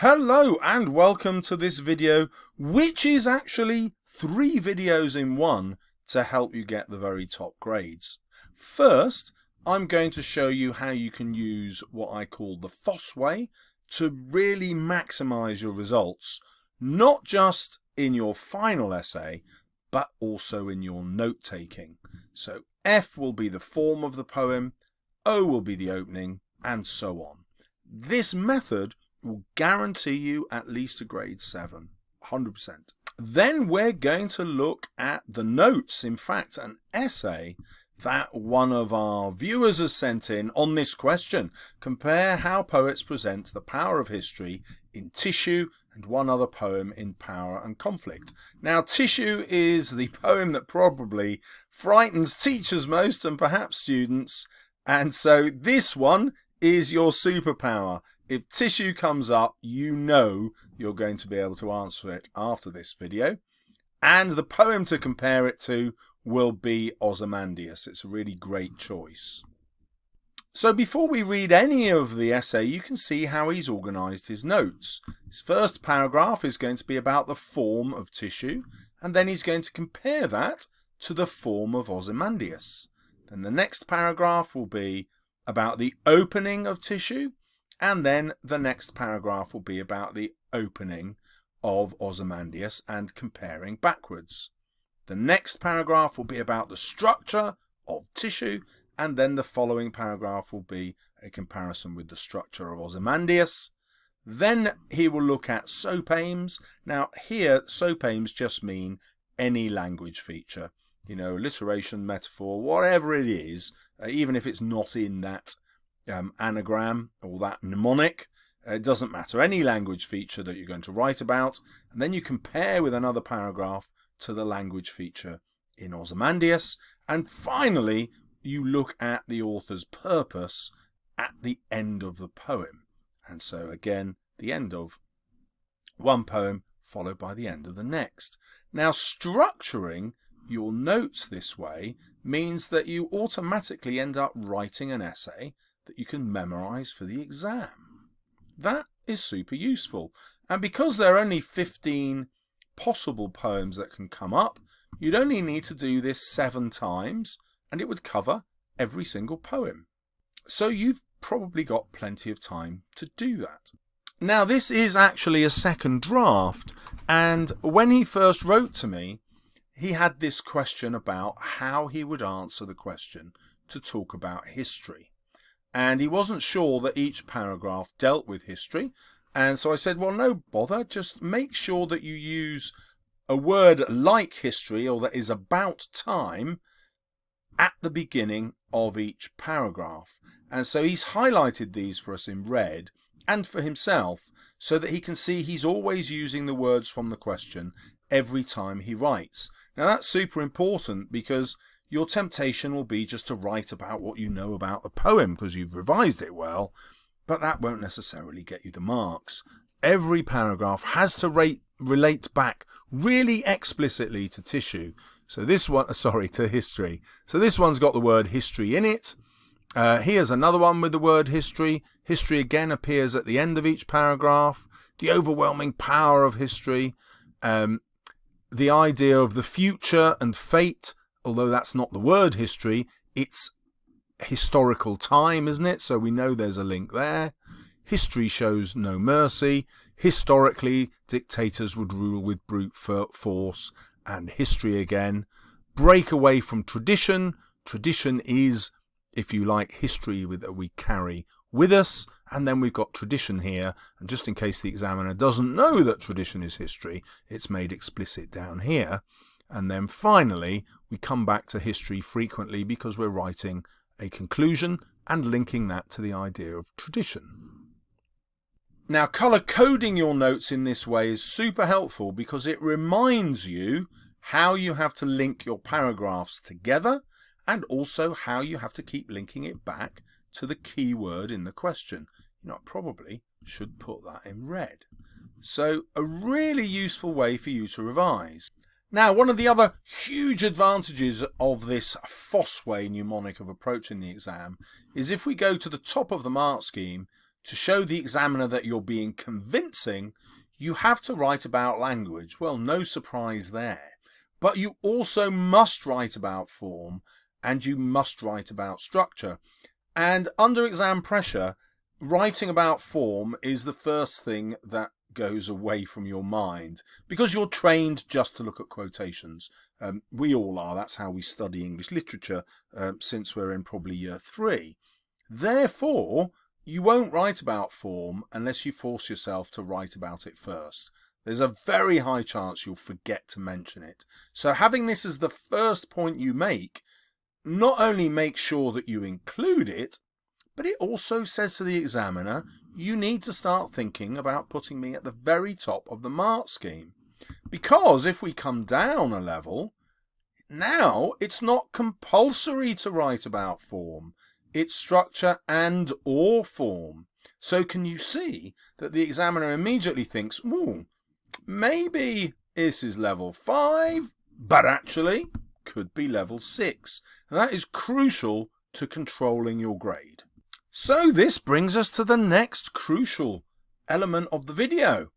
Hello and welcome to this video, which is actually 3 videos in one to help you get the very top grades. First, I'm going to show you how you can use what I call the FOSS way to really maximize your results, not just in your final essay, but also in your note taking. So F will be the form of the poem, O will be the opening, and so on. This method will guarantee you at least a grade 7, 100%. Then we're going to look at the notes, in fact an essay that one of our viewers has sent in on this question. Compare how poets present the power of history in Tissue and one other poem in Power and Conflict. Now Tissue is the poem that probably frightens teachers most and perhaps students, and so this one is your superpower. If Tissue comes up, you know you're going to be able to answer it after this video. And the poem to compare it to will be Ozymandias. It's a really great choice. So before we read any of the essay, you can see how he's organised his notes. His first paragraph is going to be about the form of Tissue, and then he's going to compare that to the form of Ozymandias. Then the next paragraph will be about the opening of Tissue, and then the next paragraph will be about the opening of Ozymandias and comparing backwards. The next paragraph will be about the structure of Tissue, and then the following paragraph will be a comparison with the structure of Ozymandias. Then he will look at soapaims. Now here, soapaims just mean any language feature. You know, alliteration, metaphor, whatever it is, even if it's not in that anagram or that mnemonic, it doesn't matter, any language feature that you're going to write about, and then you compare with another paragraph to the language feature in Ozymandias, and finally you look at the author's purpose at the end of the poem. And so again, the end of one poem followed by the end of the next. Now structuring your notes this way means that you automatically end up writing an essay that you can memorize for the exam. That is super useful, and because there are only 15 possible poems that can come up, you'd only need to do this 7 times and it would cover every single poem. So you've probably got plenty of time to do that. Now this is actually a second draft, and when he first wrote to me, he had this question about how he would answer the question to talk about history. And he wasn't sure that each paragraph dealt with history. And so I said, well, no bother, just make sure that you use a word like history or that is about time at the beginning of each paragraph. And so he's highlighted these for us in red and for himself so that he can see he's always using the words from the question every time he writes. Now that's super important because your temptation will be just to write about what you know about the poem because you've revised it well, but that won't necessarily get you the marks. Every paragraph has to relate back really explicitly to Tissue. So this one, to history. So this one's got the word history in it. Here's another one with the word history. History again appears at the end of each paragraph. The overwhelming power of history. The idea of the future and fate. Although that's not the word history, it's historical time, isn't it? So we know there's a link there. History shows no mercy. Historically, dictators would rule with brute force. And history again. Break away from tradition. Tradition is, if you like, history that we carry with us. And then we've got tradition here. And just in case the examiner doesn't know that tradition is history, it's made explicit down here. And then finally, we come back to history frequently because we're writing a conclusion and linking that to the idea of tradition. Now, colour coding your notes in this way is super helpful because it reminds you how you have to link your paragraphs together and also how you have to keep linking it back to the key word in the question. You know, I probably should put that in red. So a really useful way for you to revise. Now, one of the other huge advantages of this FOSS way mnemonic of approaching the exam is if we go to the top of the mark scheme, to show the examiner that you're being convincing, you have to write about language. Well, no surprise there. But you also must write about form, and you must write about structure. And under exam pressure, writing about form is the first thing that goes away from your mind, because you're trained just to look at quotations. We all are. That's how we study English literature since we're in probably year 3. Therefore, you won't write about form unless you force yourself to write about it first. There's a very high chance you'll forget to mention it. So having this as the first point you make not only makes sure that you include it, but it also says to the examiner, you need to start thinking about putting me at the very top of the mark scheme. Because if we come down a level, now it's not compulsory to write about form. It's structure and or form. So can you see that the examiner immediately thinks, ooh, maybe this is level 5, but actually could be level 6. And that is crucial to controlling your grade. So this brings us to the next crucial element of the video.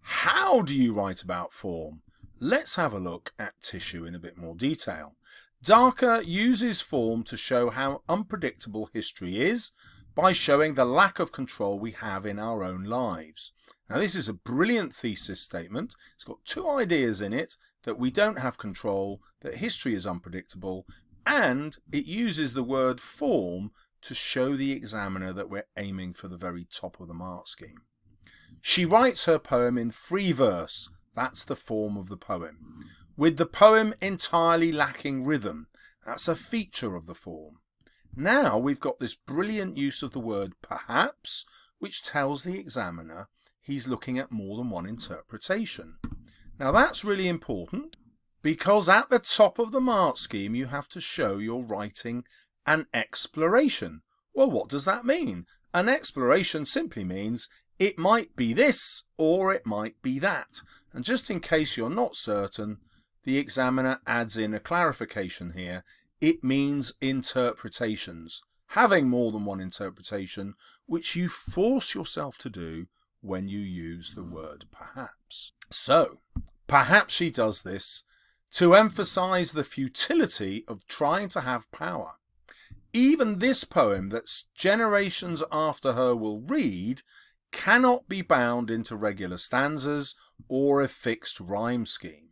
How do you write about form? Let's have a look at tissue in a bit more detail. Darker uses form to show how unpredictable history is by showing the lack of control we have in our own lives. Now this is a brilliant thesis statement. It's got 2 ideas in it: that we don't have control, that history is unpredictable, and it uses the word form to show the examiner that we're aiming for the very top of the mark scheme. She writes her poem in free verse. That's the form of the poem, with the poem entirely lacking rhythm. That's a feature of the form. Now we've got this brilliant use of the word perhaps, which tells the examiner he's looking at more than one interpretation. Now that's really important, because at the top of the mark scheme you have to show you're writing an exploration. Well, what does that mean? An exploration simply means it might be this or it might be that. And just in case you're not certain, the examiner adds in a clarification here. It means interpretations. Having more than one interpretation, which you force yourself to do when you use the word perhaps. So, perhaps she does this to emphasize the futility of trying to have power. Even this poem that generations after her will read cannot be bound into regular stanzas or a fixed rhyme scheme.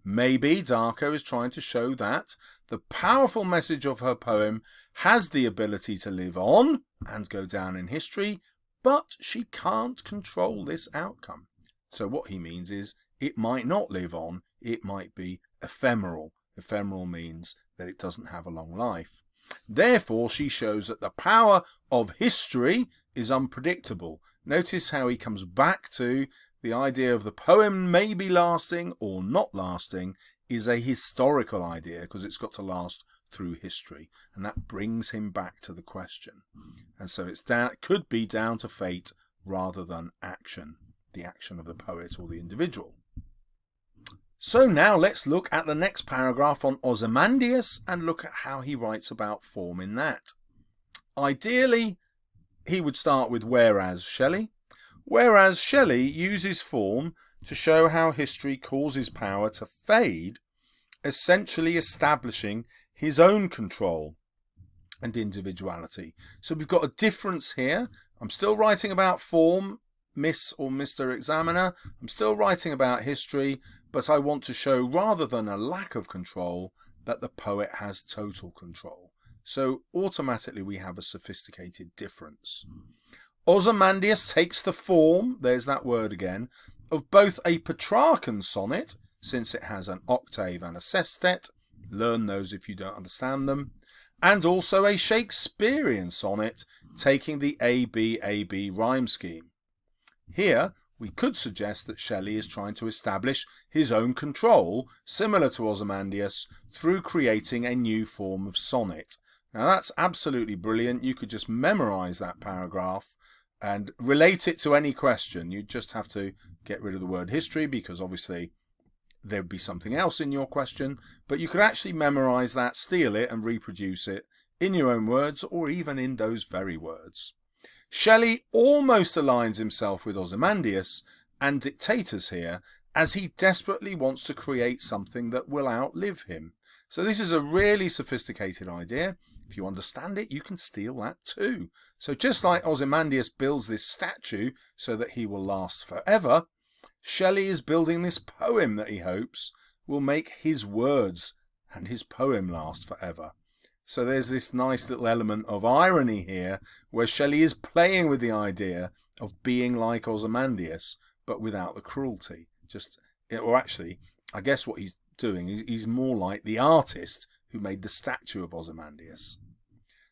Maybe Darko is trying to show that the powerful message of her poem has the ability to live on and go down in history, but she can't control this outcome. So what he means is it might not live on, it might be ephemeral. Ephemeral means that it doesn't have a long life. Therefore, she shows that the power of history is unpredictable. Notice how he comes back to the idea of the poem maybe lasting or not lasting is a historical idea, because it's got to last through history, and that brings him back to the question. And so it could be down to fate rather than action, the action of the poet or the individual. So now let's look at the next paragraph on Ozymandias and look at how he writes about form in that. Ideally, he would start with whereas Shelley. Whereas Shelley uses form to show how history causes power to fade, essentially establishing his own control and individuality. So we've got a difference here. I'm still writing about form, Miss or Mr. Examiner. I'm still writing about history, but I want to show, rather than a lack of control, that the poet has total control. So automatically we have a sophisticated difference. Ozymandias takes the form, there's that word again, of both a Petrarchan sonnet, since it has an octave and a sestet, learn those if you don't understand them, and also a Shakespearean sonnet, taking the A-B-A-B rhyme scheme. Here, we could suggest that Shelley is trying to establish his own control, similar to Ozymandias, through creating a new form of sonnet. Now that's absolutely brilliant. You could just memorize that paragraph and relate it to any question. You just have to get rid of the word history, because obviously there would be something else in your question, but you could actually memorize that, steal it and reproduce it in your own words, or even in those very words. Shelley almost aligns himself with Ozymandias and dictators here, as he desperately wants to create something that will outlive him. So this is a really sophisticated idea. If you understand it, you can steal that too. So just like Ozymandias builds this statue so that he will last forever, Shelley is building this poem that he hopes will make his words and his poem last forever. So there's this nice little element of irony here, where Shelley is playing with the idea of being like Ozymandias, but without the cruelty. Or actually, I guess what he's doing is he's more like the artist who made the statue of Ozymandias.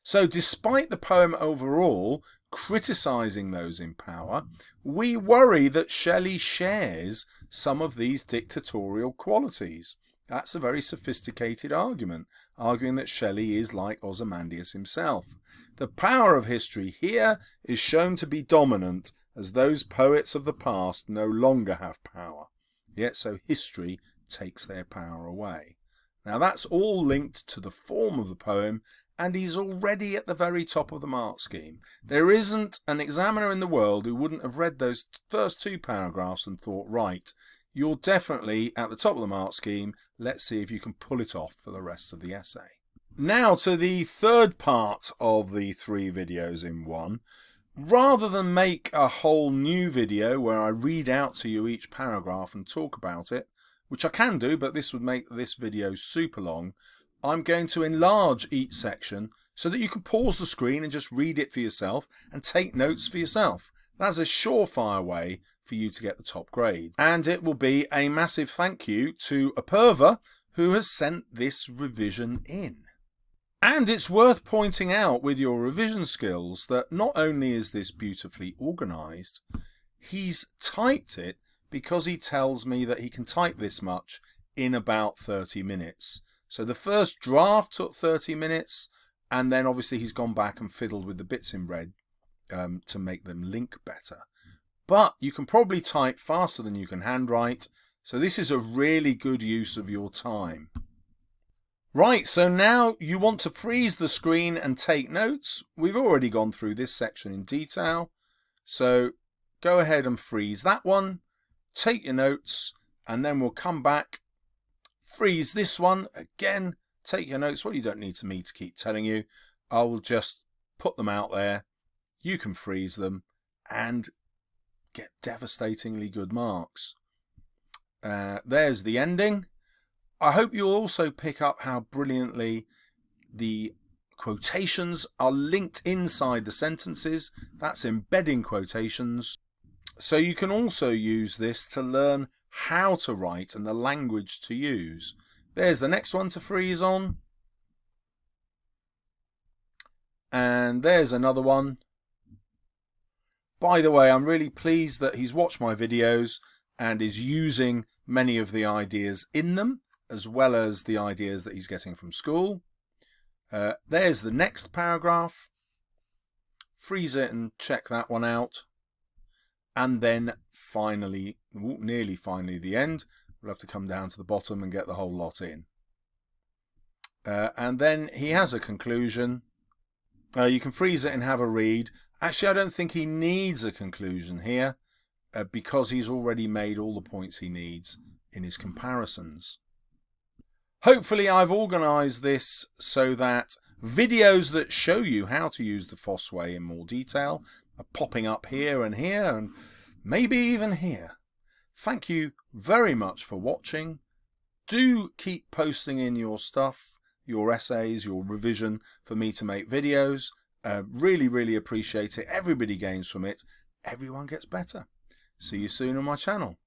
So despite the poem overall criticising those in power, we worry that Shelley shares some of these dictatorial qualities. That's a very sophisticated argument, arguing that Shelley is like Ozymandias himself. The power of history here is shown to be dominant, as those poets of the past no longer have power. Yet so history takes their power away. Now that's all linked to the form of the poem, and he's already at the very top of the mark scheme. There isn't an examiner in the world who wouldn't have read those first 2 paragraphs and thought, right, you're definitely at the top of the mark scheme. Let's see if you can pull it off for the rest of the essay. Now to the third part of the 3 videos in one. Rather than make a whole new video where I read out to you each paragraph and talk about it, which I can do, but this would make this video super long, I'm going to enlarge each section so that you can pause the screen and just read it for yourself and take notes for yourself. That's a surefire way for you to get the top grade. And it will be a massive thank you to Apurva, who has sent this revision in. And it's worth pointing out with your revision skills that not only is this beautifully organised, he's typed it because he tells me that he can type this much in about 30 minutes. So the first draft took 30 minutes, and then obviously he's gone back and fiddled with the bits in red to make them link better. But you can probably type faster than you can handwrite, so this is a really good use of your time. Right, so now you want to freeze the screen and take notes. We've already gone through this section in detail, so go ahead and freeze that one, take your notes, and then we'll come back, freeze this one again, take your notes. Well, you don't need me to keep telling you. I will just put them out there. You can freeze them and get devastatingly good marks. There's the ending. I hope you'll also pick up how brilliantly the quotations are linked inside the sentences. That's embedding quotations. So you can also use this to learn how to write and the language to use. There's the next one to freeze on. And there's another one. By the way, I'm really pleased that he's watched my videos and is using many of the ideas in them, as well as the ideas that he's getting from school. There's the next paragraph. Freeze it and check that one out. And then finally, nearly finally, the end. We'll have to come down to the bottom and get the whole lot in. And then he has a conclusion. You can freeze it and have a read. Actually, I don't think he needs a conclusion here because he's already made all the points he needs in his comparisons. Hopefully I've organised this so that videos that show you how to use the FOSS way in more detail are popping up here and maybe even here. Thank you very much for watching. Do keep posting in your stuff, your essays, your revision for me to make videos. Really appreciate it. Everybody gains from it. Everyone gets better. See you soon on my channel.